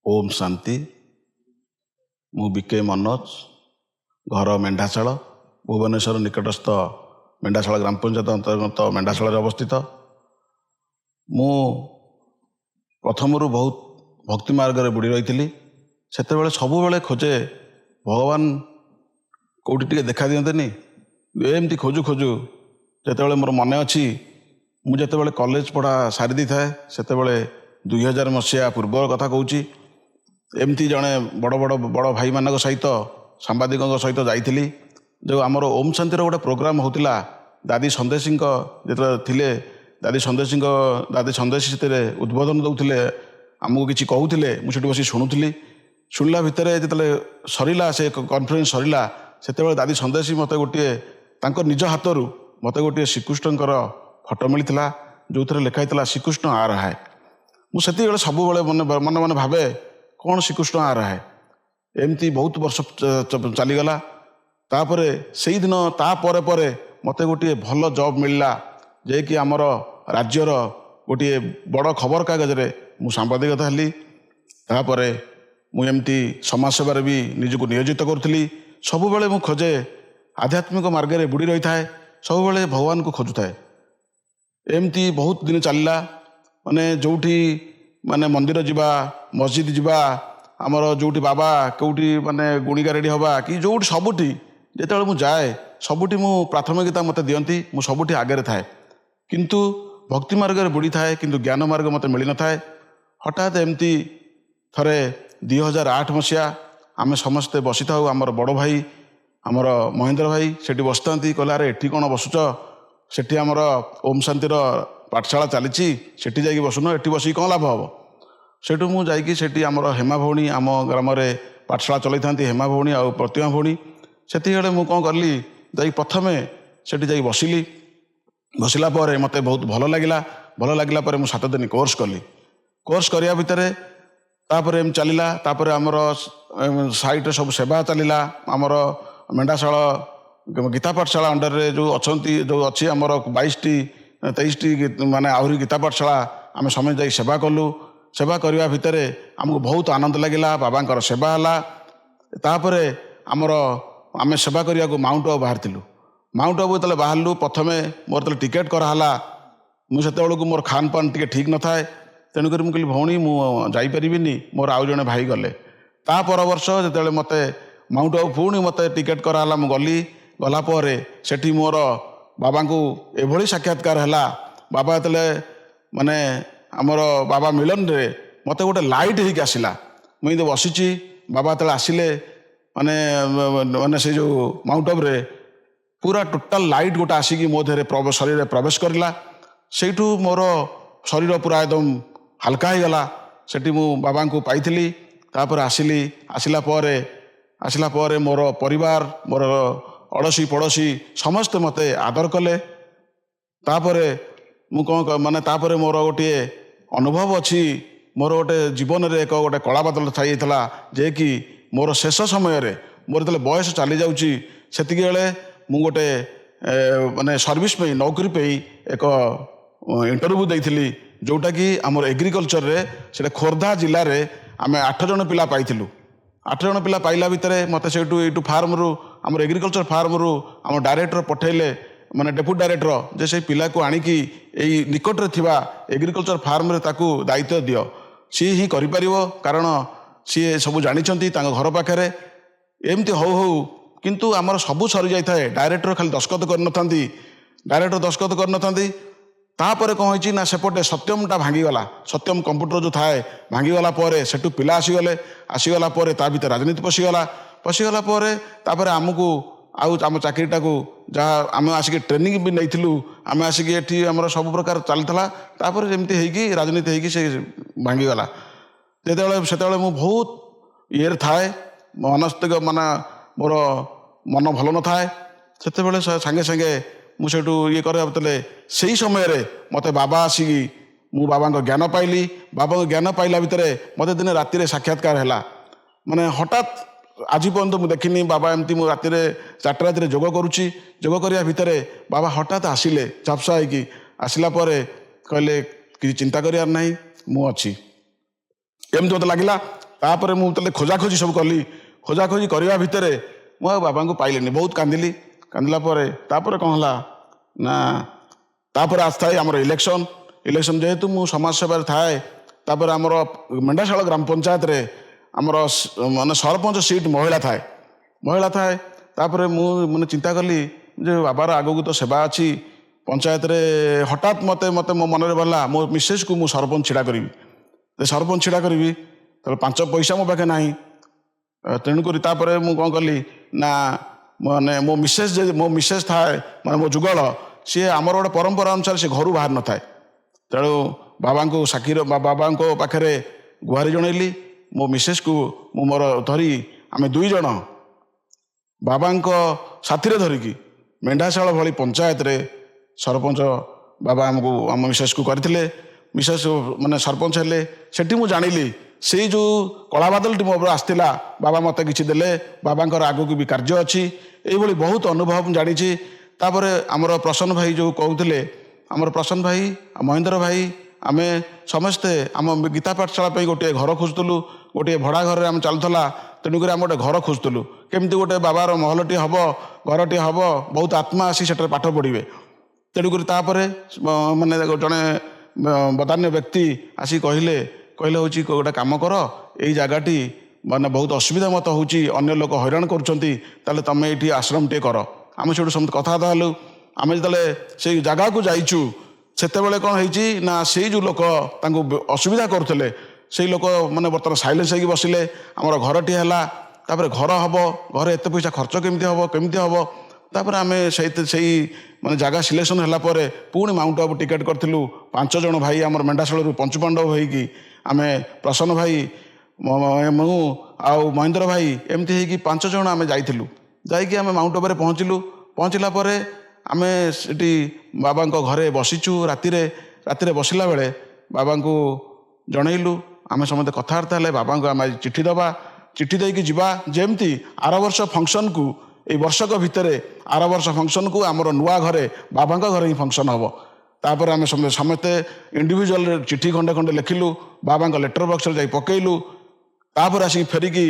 ओम शांति। मु बीके मनोज, घर मेढ़ाशाल, भुवनेश्वर निकटस्थ मेढ़ाशाल ग्राम पंचायत अंतर्गत मेढ़ाशाल अवस्थित। मु प्रथम बहुत भक्ति मार्ग में बुड़ी रही से सबुबले खोजे भगवान कौटी टे देखा दिखते एमती खोजु खोजु जिते मोर मन अच्छी मुझे कॉलेज पढ़ा सारी दी थाए से 2000 मसीहा पूर्व कथा कहूँ एमती जड़े बड़ बड़ बड़ भाई मान सहित सांबादिकों सहित जाइली जो आमर ओम शांतिर गोटे प्रोग्राम होता दादी संदेशी जो थे दादी संदेशी से उद्बोधन दौले आमको किसी कहते मुझे बस शुणुली शुणला भितर जो सरला से कॉन्फ्रेंस सरला से दादी संदेशी मत गोटे निज हाथ मत गोटे श्रीकृष्णकर फोटो मिलता जो थे लिखाई श्रीकृष्ण आ रहा है। मुझे सब मन मन भावे कौन श्रीकृष्ण आ रहा है एमती बहुत वर्ष चलीगला। तापर से दिन तापर मत गोटे भल जॉब मिलला जे कि आमर राज्यर गोटे बड़ खबर कागज रे मु सांबादिकता हली। तापर मुझे समाजसेवार भी निजको नियोजित करुँगी। सबुबले मु खोजे आध्यात्मिक मार्ग में बुड़ी रही थाए, सबुबले भगवान को खोजुए। एमती बहुत दिन चलला माने जोठी माने मंदिर जावा मस्जिद जावा आमर जोटी बाबा कौटी माने गुणिका रेडी हवा कि जो सबुठी जिते मुझे जाए सबुठी मु प्राथमिकता मत दियंती मु सबुठी आगे थाए किंतु भक्ति मार्ग में बुड़ी थाए किंतु ज्ञान मार्ग मत मिल न थाए। हठात एमती थरे 2008 मसीहा आम समस्ते बसी था आमर बड़ भाई आमर महेंद्र भाई सेठी बसता कहले अरे एठी कौन बसुच सेठी आमर ओम शांतिर पाठशाला चली सेठी जाइए बसुन एठी बस कौन लाभ हम। सेठू मु जाइकी सेठी आमर हेमा भौणी आम ग्राम पाठशाला चलई था हेमा भौणी आ प्रतिमा भौणी से मु कौन कली जाई प्रथमे सेठी जाई बसिली। बसला पर मत बहुत भल लगिला पर मु 7 दिन कोर्स कली। कोर्स करिया भितर तापर एम चलला तापर आमर साइट सब सेवा चलला आमर मेढ़ाशाल गीता पाठशाला अंडर रे जो अच्छी जो अच्छी आमर 22-23 माने आहरी गीता पाठशाला आम समय जाई सेवा कलु। सेवा करने भितर आमको बहुत आनंद लगिला बाबांकर सेवा है। तापर आमर आम सेवा करने को माउंट आबू बाहर माउंट आबू जो बाहरलु प्रथमे मोर जो टिकेट कराला मुझे मोर खान पान टे ठीक न थाए तेणुक मुझे कहली भौणी मुझे मोर आउ जड़े भाई गले। ता पर वर्ष जो मत माउंट आबू पुणी मत टिकेट कराला मु गली गलापर सेठी मोर बाबा को एभली साक्षात्कार है। बाबा जो माने आमर बाबा मिलन रे मत गोटे लाइट होके आसला मुझे बसी बाबा जो आसिले माने माने से जो माउंट आबू रे पूरा टोटाल लाइट गोटे आसिकी मो देह शरीर प्रवेश करला। सेठू मोर शरीर पूरा एकदम हल्का हो गला। सेठी मु बाबा को पाई तापर आसिला पर मोर परिवार मोर अड़ोसी पड़ोसी समस्ते मते आदर कले। तापर मु कौन माने तापर मोर गोटे अनुभव अच्छी मोर गोटे जीवन रे एक गोटे कला बादल थी जे कि मोर शेष समय रे मोर जो बयस चली जाऊँगी सेतिकी बेले मु गोटे माने सर्विस पे नौकरी पे एक इंटरव्यू देइथिली जोटा कि आमर एग्रीकल्चर रे से खोर्धा जिले में आम 8 जन पिला पाइलु। 8 जन पिला पाइला भितर मत से फार्म रु आम एग्रीकल्चर फार्म रु आम डायरेक्टर पठेले माने डेप्यूटी डायरेक्टर जे से पिला को आनिकी एई निकट रे थिबा एग्रीकल्चर फार्म रे ताकू दायित्व दियो सी ही करि परिवो कारण सी सब जानिछंती तांग घर पाखरे एमती हो किंतु आमर सबू सरी जाई थाए डायरेक्टर खाली दस्खत कर नथांती डायरेक्टर दस्खत कर नथांती। तापर कौन होइछि ना सेपटे सत्यमटा भांगीगला सत्यम कंप्यूटर जो थाए भांगीगला पर सेठू पिला आसीगला पर ता भीतर राजनीति पशिगला पर तापर आमको आम चाकरीटा को जहाँ आम आसिक ट्रेनिंग भी नहीं आम आसिक एठी आमर सब प्रकार चलता तापर जमती होगी राजनीति होगी से भांगीगला। से मु बहुत ये थाए मनस्तिक माना मोर मन भल न थाए से सांगे सांगे मुझे ये करे से ही समय रे मत बाबा आसिकी मु बाबा ज्ञान पाइली। बाबा ज्ञान पाइला भितर मत दिन राति साक्षात्कार है माने हठात आज पर्यंत मुझे देखनी बाबा एमती मु राति 4टा राति जोग करुच्ची जोग करने भितर बाबा हठात आसिले झापसा होगी आसला कहले कि चिंता करार ना मु अच्छी एमती मत लगिला। तापर मुझे खोजाखोजी सब कली खोजाखोजी करने भितर मुझे बाबा को पाइलिनी बहुत कांदिली कांदिला तापर कौन है ना तापर आसता है आमर इलेक्शन इलेक्शन जेहेतु मु समाज सेवा थाए तापर आमर मेंढाशाला ग्राम पंचायत रे आमर माने सरपंच सीट महिला थाए तापर मु माने चिंता कली जे बाबार आगू तो सेवा अच्छी पंचायत रे हठात मते मते मो मन में भरला मो मिसेस को मु सरपंच छिड़ा करी सरपंच छिड़ा करी तो 5 पैसा मो पाखे ना तेणुक मु कौन कली ना माने मो मिसेस थाए माने मो जुगल सी आमर गोटे परंपरा अनुसार सी घर बाहर न थाए तेणु बाबा को साक्षी बाबा को पाखे गुहारी जनइली मो मिसेस को मु मोर धरी आम 2 जन बाबा साथी धरिकी मेंढाशाला भली पंचायत रे सरपंच बाबा आमको आम मिसेस को करथिले मिसेस माने सरपंच हेले सेठी मु जानिली से जो कला बादलटी मो आसला बाबा मत किसी देले बाबांकर आगू भी कार्य अच्छी ये बहुत अनुभव जानी तापर आमर प्रसन्न भाई जो कहते आमर प्रसन्न भाई महेंद्र भाई आम समस्ते आम गीता पाठशाला गोटे घर खोजुलु गोटे भड़ा घर आम चलूला तेणुक आम गोटे घर खोजुलु केमती गोटे बाबार महलटी हम घरटी हम बहुत आत्मा आसी से पाठ पढ़े तेणुक माने जड़े बदान्य व्यक्ति आसी कहले हूँ गोटे कम कर यही जगहटी माने बहुत असुविधा मत हूँ अन्य लोक हैरान कर तुम ये आश्रम टे कर आम से समस्त कथबार्ता हलु आम जो से जगह को जाइचु सेतेबेले कौन है ना से जो लोक असुविधा करुले से लोक मैंने बर्तमान साइलेंस होगी बसिले आमर घरटी है तापर घर हम घर एत पैसा खर्च केमती हम तापर आम से माने जगह सिलेक्शन है पुणी माउंट आबू टिकेट करूँ 5 जन भाई आम मेंढाशालू पंचुपांडव होगी आम प्रसन्न भाई मु आउ महेंद्र भाई एमती होगी 5 जन आम जाइलु जाइए आम माउंट आबू पहुँचलु पहुँचला आम से बाबा घरे बसीचु राति बसला बेले बाबा को जनइलु आम समस्त कथबार्ता है बाबा को आम चिट्ठी दबा चिट्ठी देकी जीवा जेमती आर वर्ष फंक्शन को ये वर्षक भितर आर वर्ष फंक्शन को आमर नुआ घरे बाबा घरे ही फंक्शन हम तापर आम समस्ते इंडिविजुअल चिट्ठी खंडे खंडे लिखिलु बाबा लेटर बक्स जाई पकेलु तापर आसिक फेरिकी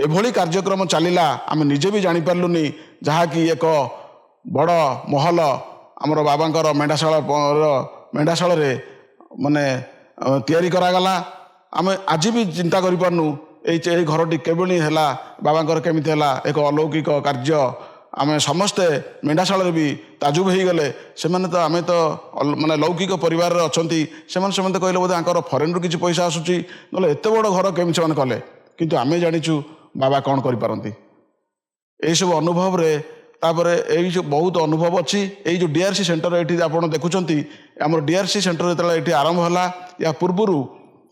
एभली कार्यक्रम चलला आम निजे भी जानीपारूनी जहाँकि एक बड़ महल आमर बाबांकर मेंढाशाला माने तैयारी करागला आम आज भी चिंता करूँ ये घरटी केवली है बाबांकर केमिति है एक अलौकिक कार्य आम समस्ते मेंढाशाला भी ताजुब हो गले से तो आम तो माने लौकिक परिवार अच्छा से समस्त कहले बोधे आंकर फरेन रु किसी पैसा आसूची ना एत बड़ घर केमी से कले किंतु आम जाचु बाबा कौन करपारती यही सब अनुभव रे तापर यही जो बहुत अनुभव अच्छी यही जो डीआरसी सेंटर ये आप देखुं आम डीआरसी सेंटर जो आरंभ है या पूर्वर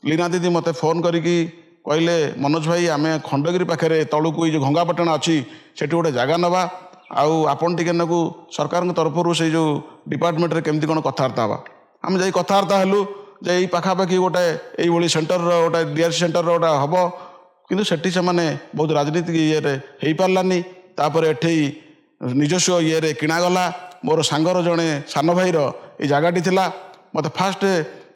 लीना दीदी मत फोन करके कहले मनोज भाई आम खंडगिरी पाखे तलुक जो गंगापाटण अच्छी से गोटे जगह नवा आपन टिके नाकू सरकार तरफ से जो डिपार्टमेंट रे केमती कौन कथबार्ता हवा आम जा कथबार्ता हेलु जे यही पाखापाखि गोटे यही सेंटर गोटे डीआरसी सेंटर गोटे हम किंतु सेठी से माने बहुत राजनीतिक ये पार्लानी तापर एठे निजस्व ये किणागला मोर सांगर जड़े सान भाईर ये जगहटी थिला मत फास्ट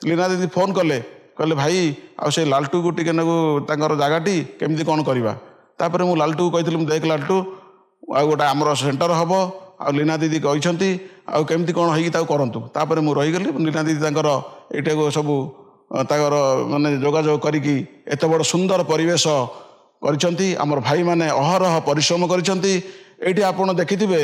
लीना दीदी फोन कले कहले भाई आ से लालटू को टिके नाकू तांकर जगहटी केमती कौन करवा तापर मु लालटू को कही देख लालटू आ गोटे आमर सेंटर हम आ लीना दीदी कहते आउ केमती कौन होगी करतु तापर मु रहीगली लीना दीदी तांकर एटा सब ताकर माने जोगाजोग करिकी एत बड़ सुंदर परिवेश करिसंती आमर भाई माने अहरह परिश्रम करिसंती एठी आपण देखिथिबे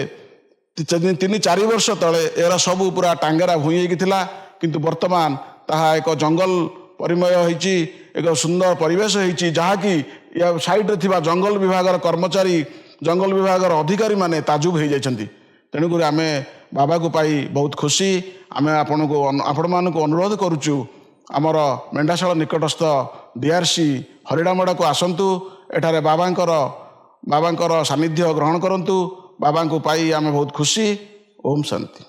3-4 वर्ष तले एरा सब पूरा टांगेरा भूई होगी थिला किंतु वर्तमान ताहा एक जंगल परिमय होईची एक सुंदर परिवेश होईची जहाँकि या साइड रे थिबा जंगल विभाग कर्मचारी जंगल विभाग अधिकारी माने ताजुब हो जाइछंती तेणुक आम बाबा को पाई बहुत खुशी आम आपण मानक अनुरोध करुचु आमर मेंढाशाला निकटस्थ डीआरसी हरिडामड़ा को आसतु एठारे बाबांकर सानिध्य ग्रहण करंतु बाबा को पाई आम बहुत खुशी। ओम शांति।